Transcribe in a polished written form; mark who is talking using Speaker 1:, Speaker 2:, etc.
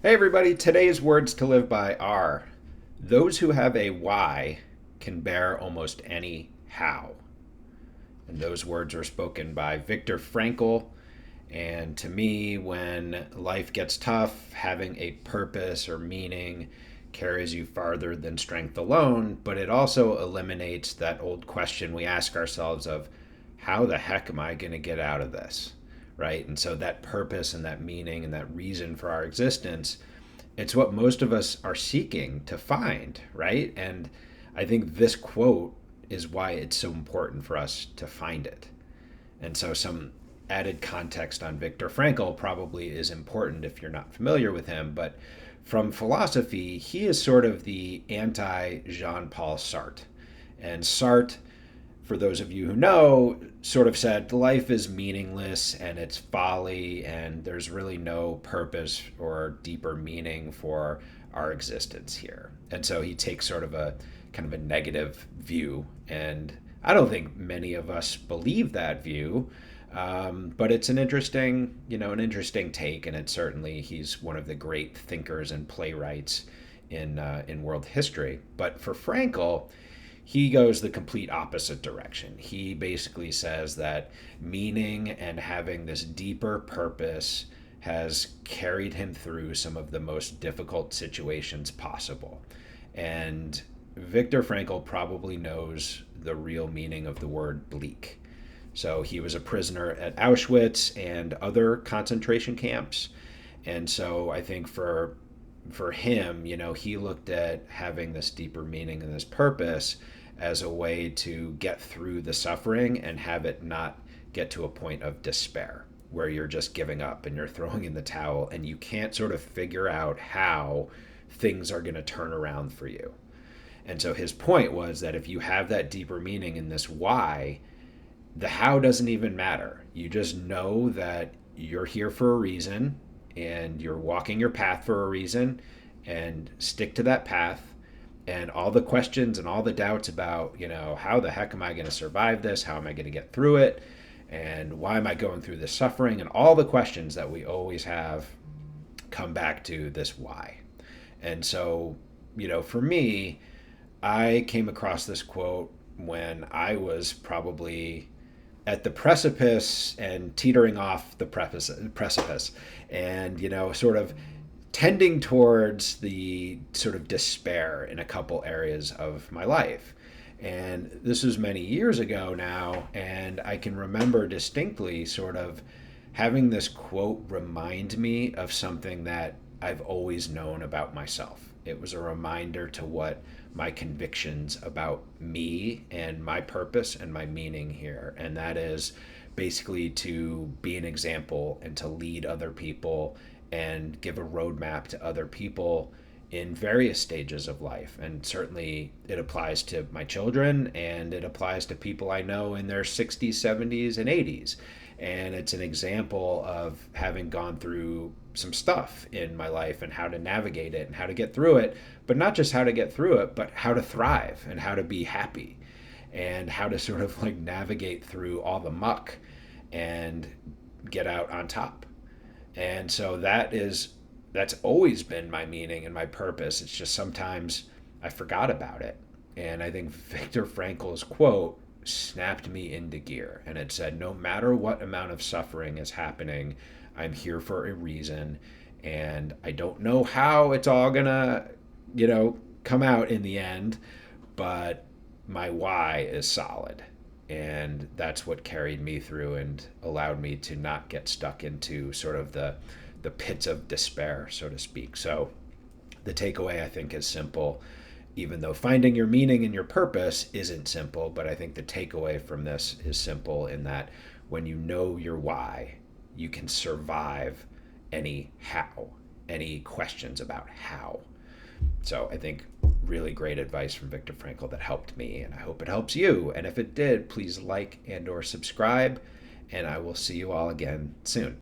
Speaker 1: Hey everybody, today's words to live by are: those who have a why can bear almost any how. And those words were spoken by Viktor Frankl. And to me, when life gets tough, having a purpose or meaning carries you farther than strength alone, but it also eliminates that old question we ask ourselves of, how the heck am I going to get out of this? Right? And so that purpose and that meaning and that reason for our existence, it's what most of us are seeking to find, right? And I think this quote is why it's so important for us to find it. And so some added context on Viktor Frankl probably is important if you're not familiar with him, but from philosophy, he is sort of the anti Jean-Paul Sartre. And Sartre, for those of you who know, sort of said life is meaningless and it's folly and there's really no purpose or deeper meaning for our existence here. And so he takes sort of a kind of a negative view. And I don't think many of us believe that view, but it's an interesting, an interesting take, and it's certainly he's one of the great thinkers and playwrights in world history. But for Frankl, he goes the complete opposite direction. He basically says that meaning and having this deeper purpose has carried him through some of the most difficult situations possible. And Viktor Frankl probably knows the real meaning of the word bleak. So he was a prisoner at Auschwitz and other concentration camps. And so I think for him, he looked at having this deeper meaning and this purpose as a way to get through the suffering and have it not get to a point of despair where you're just giving up and you're throwing in the towel and you can't sort of figure out how things are going to turn around for you. And so his point was that if you have that deeper meaning in this why, the how doesn't even matter. You just know that you're here for a reason and you're walking your path for a reason, and stick to that path. And all the questions and all the doubts about, how the heck am I going to survive this? How am I going to get through it? And why am I going through this suffering? And all the questions that we always have come back to this why. And so, for me, I came across this quote when I was probably at the precipice and teetering off the precipice and, sort of tending towards the sort of despair in a couple areas of my life. And this was many years ago now, and I can remember distinctly sort of having this quote remind me of something that I've always known about myself. It was a reminder to what my convictions about me and my purpose and my meaning here. And that is basically to be an example and to lead other people and give a roadmap to other people in various stages of life. And certainly it applies to my children and it applies to people I know in their 60s, 70s, and 80s. And it's an example of having gone through some stuff in my life and how to navigate it and how to get through it, but not just how to get through it, but how to thrive and how to be happy and how to sort of like navigate through all the muck and get out on top. And so that's always been my meaning and my purpose. It's just sometimes I forgot about it. And I think Viktor Frankl's quote snapped me into gear. And it said, no matter what amount of suffering is happening, I'm here for a reason. And I don't know how it's all gonna, come out in the end, but my why is solid. And that's what carried me through and allowed me to not get stuck into sort of the pits of despair, so to speak. So the takeaway, I think, is simple, even though finding your meaning and your purpose isn't simple. But I think the takeaway from this is simple in that when you know your why, you can survive any how, any questions about how. So I think really great advice from Viktor Frankl that helped me, and I hope it helps you. And if it did, please like and or subscribe, and I will see you all again soon.